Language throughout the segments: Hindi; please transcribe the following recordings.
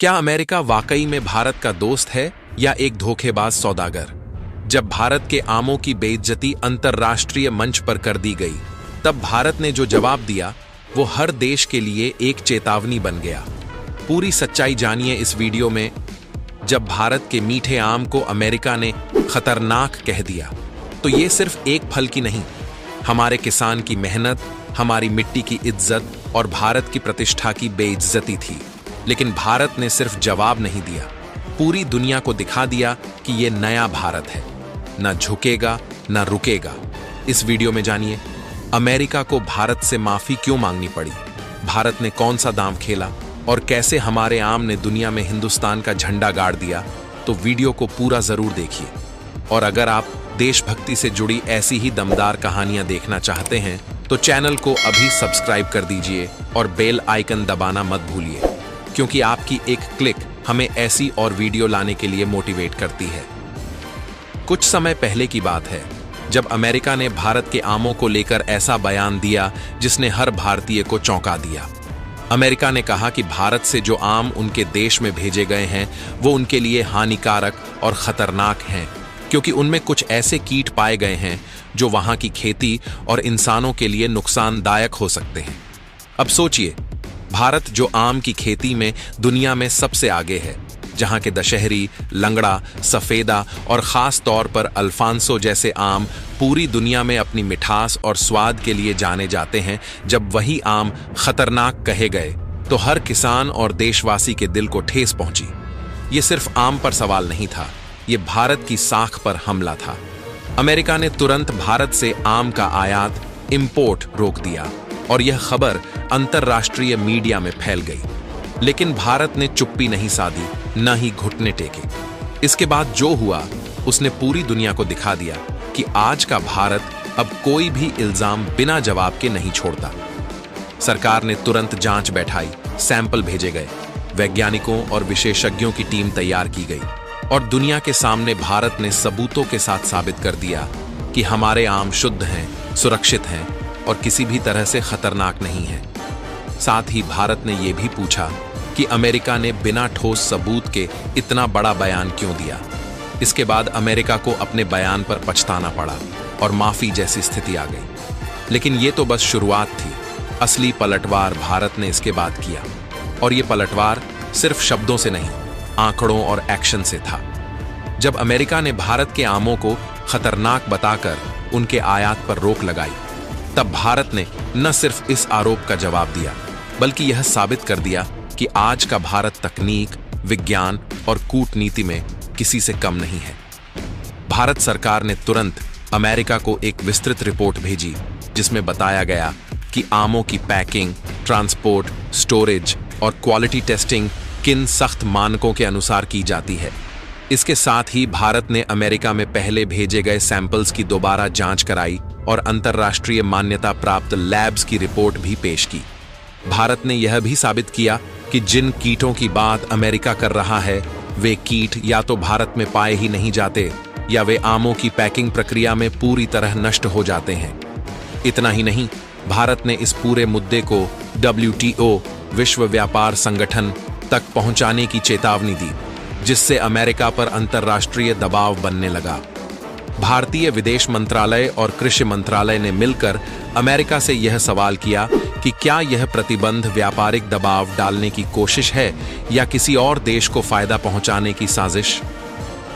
क्या अमेरिका वाकई में भारत का दोस्त है या एक धोखेबाज सौदागर? जब भारत के आमों की बेइज्जती अंतर्राष्ट्रीय मंच पर कर दी गई, तब भारत ने जो जवाब दिया वो हर देश के लिए एक चेतावनी बन गया। पूरी सच्चाई जानिए इस वीडियो में। जब भारत के मीठे आम को अमेरिका ने खतरनाक कह दिया, तो ये सिर्फ एक फल की नहीं, हमारे किसान की मेहनत, हमारी मिट्टी की इज्जत और भारत की प्रतिष्ठा की बेइज्जती थी। लेकिन भारत ने सिर्फ जवाब नहीं दिया, पूरी दुनिया को दिखा दिया कि ये नया भारत है, न झुकेगा न रुकेगा। इस वीडियो में जानिए अमेरिका को भारत से माफी क्यों मांगनी पड़ी, भारत ने कौन सा दांव खेला और कैसे हमारे आम ने दुनिया में हिंदुस्तान का झंडा गाड़ दिया। तो वीडियो को पूरा जरूर देखिए। और अगर आप देशभक्ति से जुड़ी ऐसी ही दमदार कहानियां देखना चाहते हैं तो चैनल को अभी सब्सक्राइब कर दीजिए और बेल आइकन दबाना मत भूलिए, क्योंकि आपकी एक क्लिक हमें ऐसी और वीडियो लाने के लिए मोटिवेट करती है। कुछ समय पहले की बात है जब अमेरिका ने भारत के आमों को लेकर ऐसा बयान दिया जिसने हर भारतीय को चौंका दिया। अमेरिका ने कहा कि भारत से जो आम उनके देश में भेजे गए हैं वो उनके लिए हानिकारक और खतरनाक हैं, क्योंकि उनमें कुछ ऐसे कीट पाए गए हैं जो वहां की खेती और इंसानों के लिए नुकसानदायक हो सकते हैं। अब सोचिए, भारत जो आम की खेती में दुनिया में सबसे आगे है, जहां के दशहरी, लंगड़ा, सफेदा और खास तौर पर अल्फांसो जैसे आम पूरी दुनिया में अपनी मिठास और स्वाद के लिए जाने जाते हैं, जब वही आम खतरनाक कहे गए तो हर किसान और देशवासी के दिल को ठेस पहुंची। ये सिर्फ आम पर सवाल नहीं था, ये भारत की साख पर हमला था। अमेरिका ने तुरंत भारत से आम का आयात, इंपोर्ट रोक दिया और यह खबर अंतर्राष्ट्रीय मीडिया में फैल गई। लेकिन भारत ने चुप्पी नहीं साधी, न ही घुटने टेके। इसके बाद जो हुआ उसने पूरी दुनिया को दिखा दिया कि आज का भारत अब कोई भी इल्जाम बिना जवाब के नहीं छोड़ता। सरकार ने तुरंत जांच बैठाई, सैंपल भेजे गए, वैज्ञानिकों और विशेषज्ञों की टीम तैयार की गई और दुनिया के सामने भारत ने सबूतों के साथ साबित कर दिया कि हमारे आम शुद्ध हैं, सुरक्षित हैं और किसी भी तरह से खतरनाक नहीं है। साथ ही भारत ने यह भी पूछा कि अमेरिका ने बिना ठोस सबूत के इतना बड़ा बयान क्यों दिया। इसके बाद अमेरिका को अपने बयान पर पछताना पड़ा और माफी जैसी स्थिति आ गई। लेकिन यह तो बस शुरुआत थी, असली पलटवार भारत ने इसके बाद किया। और यह पलटवार सिर्फ शब्दों से नहीं, आंकड़ों और एक्शन से था। जब अमेरिका ने भारत के आमों को खतरनाक बताकर उनके आयात पर रोक लगाई, तब भारत ने न सिर्फ इस आरोप का जवाब दिया, बल्कि यह साबित कर दिया कि आज का भारत तकनीक, विज्ञान और कूटनीति में किसी से कम नहीं है। भारत सरकार ने तुरंत अमेरिका को एक विस्तृत रिपोर्ट भेजी, जिसमें बताया गया कि आमों की पैकिंग, ट्रांसपोर्ट, स्टोरेज और क्वालिटी टेस्टिंग किन सख्त मानकों के अनुसार की जाती है। इसके साथ ही भारत ने अमेरिका में पहले भेजे गए सैंपल्स की दोबारा जांच कराई और अंतर्राष्ट्रीय मान्यता प्राप्त लैब्स की रिपोर्ट भी पेश की। भारत ने यह भी साबित किया कि जिन कीटों की बात अमेरिका कर रहा है, वे कीट या तो भारत में पाए ही नहीं जाते या वे आमों की पैकिंग प्रक्रिया में पूरी तरह नष्ट हो जाते हैं। इतना ही नहीं, भारत ने इस पूरे मुद्दे को WTO, विश्व व्यापार संगठन तक पहुंचाने की चेतावनी दी, जिससे अमेरिका पर अंतर्राष्ट्रीय दबाव बनने लगा। भारतीय विदेश मंत्रालय और कृषि मंत्रालय ने मिलकर अमेरिका से यह सवाल किया कि क्या यह प्रतिबंध व्यापारिक दबाव डालने की कोशिश है या किसी और देश को फायदा पहुंचाने की साजिश।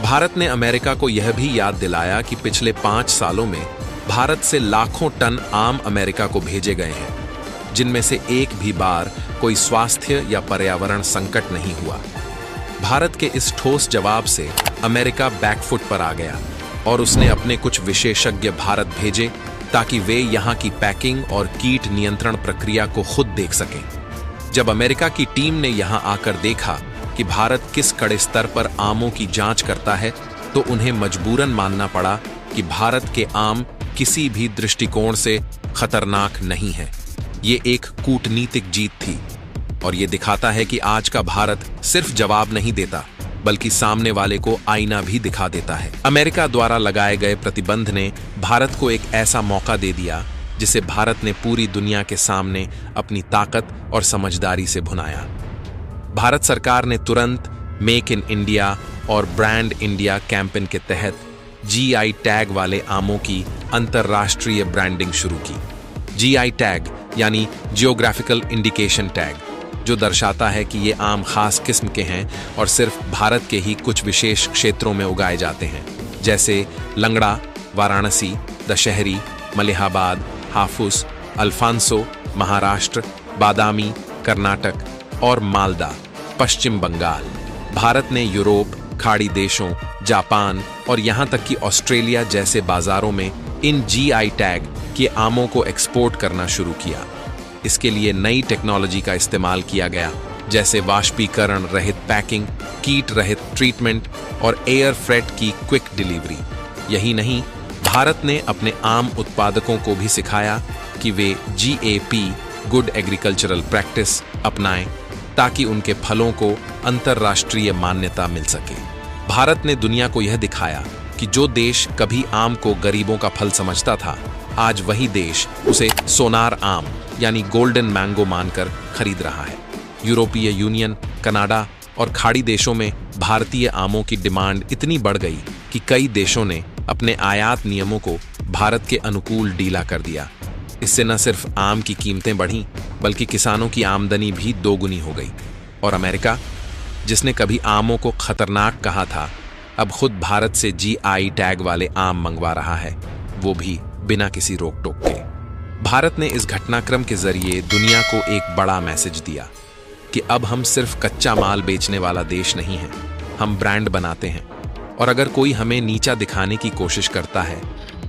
भारत ने अमेरिका को यह भी याद दिलाया कि पिछले 5 सालों में भारत से लाखों टन आम अमेरिका को भेजे गए हैं, जिनमें से एक भी बार कोई स्वास्थ्य या पर्यावरण संकट नहीं हुआ। भारत के इस ठोस जवाब से अमेरिका बैकफुट पर आ गया और उसने अपने कुछ विशेषज्ञ भारत भेजे ताकि वे यहाँ की पैकिंग और कीट नियंत्रण प्रक्रिया को खुद देख सकें। जब अमेरिका की टीम ने यहाँ आकर देखा कि भारत किस कड़े स्तर पर आमों की जांच करता है, तो उन्हें मजबूरन मानना पड़ा कि भारत के आम किसी भी दृष्टिकोण से खतरनाक नहीं है। ये एक कूटनीतिक जीत थी और ये दिखाता है कि आज का भारत सिर्फ जवाब नहीं देता, बल्कि सामने वाले को आईना भी दिखा देता है। अमेरिका द्वारा लगाए गए प्रतिबंध ने भारत को एक ऐसा मौका दे दिया जिसे भारत ने पूरी दुनिया के सामने अपनी ताकत और समझदारी से भुनाया। भारत सरकार ने तुरंत मेक इन इंडिया और ब्रांड इंडिया कैंपेन के तहत जीआई टैग वाले आमों की अंतर्राष्ट्रीय ब्रांडिंग शुरू की। जीआई टैग यानी जियोग्राफिकल इंडिकेशन टैग, जो दर्शाता है कि ये आम खास किस्म के हैं और सिर्फ भारत के ही कुछ विशेष क्षेत्रों में उगाए जाते हैं, जैसे लंगड़ा, वाराणसी, दशहरी, मलिहाबाद, हाफूस, अल्फांसो, महाराष्ट्र, बादामी, कर्नाटक और मालदा, पश्चिम बंगाल। भारत ने यूरोप, खाड़ी देशों, जापान और यहां तक कि ऑस्ट्रेलिया जैसे बाजारों में इन जीआई टैग के आमों को एक्सपोर्ट करना शुरू किया। इसके लिए नई टेक्नोलॉजी का इस्तेमाल किया गया, जैसे वाष्पीकरण रहित पैकिंग, कीट रहित ट्रीटमेंट और एयर फ्रेट की क्विक डिलीवरी। यही नहीं, भारत ने अपने आम उत्पादकों को भी सिखाया कि वे जीएपी गुड एग्रीकल्चरल प्रैक्टिस अपनाएं, ताकि उनके फलों को अंतर्राष्ट्रीय मान्यता मिल सके। भारत ने दुनिया को यह दिखाया कि जो देश कभी आम को गरीबों का फल समझता था, आज वही देश उसे सोनार आम यानी गोल्डन मैंगो मानकर खरीद रहा है। यूरोपीय यूनियन, कनाडा और खाड़ी देशों में भारतीय आमों की डिमांड इतनी बढ़ गई कि कई देशों ने अपने आयात नियमों को भारत के अनुकूल ढीला कर दिया। इससे न सिर्फ आम की कीमतें बढ़ीं, बल्कि किसानों की आमदनी भी दोगुनी हो गई। और अमेरिका, जिसने कभी आमों को खतरनाक कहा था, अब खुद भारत से जीआई टैग वाले आम मंगवा रहा है, वो भी बिना किसी रोक टोक के। भारत ने इस घटनाक्रम के जरिए दुनिया को एक बड़ा मैसेज दिया कि अब हम सिर्फ कच्चा माल बेचने वाला देश नहीं हैं, हम ब्रांड बनाते हैं। और अगर कोई हमें नीचा दिखाने की कोशिश करता है,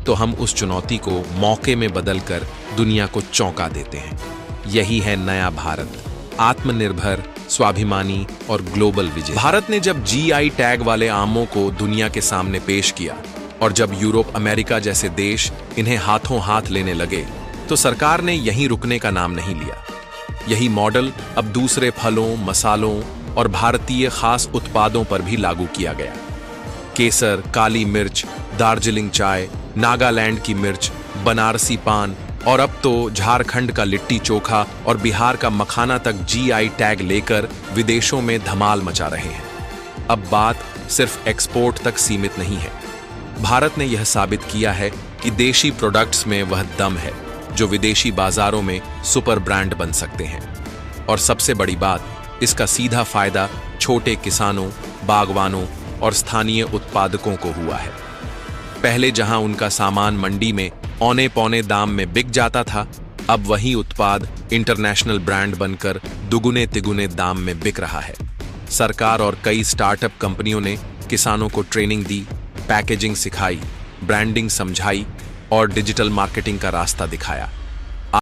तो हम उस चुनौती को मौके में बदलकर दुनिया को चौंका देते हैं। यही है नया भारत, आत्मनिर्भर, स्वाभिमानी और ग्लोबल विजय। भारत ने जब जीआई टैग वाले आमों को दुनिया के सामने पेश किया और जब यूरोप, अमेरिका जैसे देश इन्हें हाथों हाथ लेने लगे, तो सरकार ने यहीं रुकने का नाम नहीं लिया। यही मॉडल अब दूसरे फलों, मसालों और भारतीय खास उत्पादों पर भी लागू किया गया। केसर, काली मिर्च, दार्जिलिंग चाय, नागालैंड की मिर्च, बनारसी पान और अब तो झारखंड का लिट्टी चोखा और बिहार का मखाना तक जीआई टैग लेकर विदेशों में धमाल मचा रहे हैं। अब बात सिर्फ एक्सपोर्ट तक सीमित नहीं है। भारत ने यह साबित किया है कि देशी प्रोडक्ट्स में वह दम है जो विदेशी बाजारों में सुपर ब्रांड बन सकते हैं। और सबसे बड़ी बात, इसका सीधा फायदा छोटे किसानों, बागवानों और स्थानीय उत्पादकों को हुआ है। पहले जहां उनका सामान मंडी में औने पौने दाम में बिक जाता था, अब वही उत्पाद इंटरनेशनल ब्रांड बनकर दुगुने तिगुने दाम में बिक रहा है। सरकार और कई स्टार्टअप कंपनियों ने किसानों को ट्रेनिंग दी, पैकेजिंग सिखाई, ब्रांडिंग समझाई और डिजिटल मार्केटिंग का रास्ता दिखाया।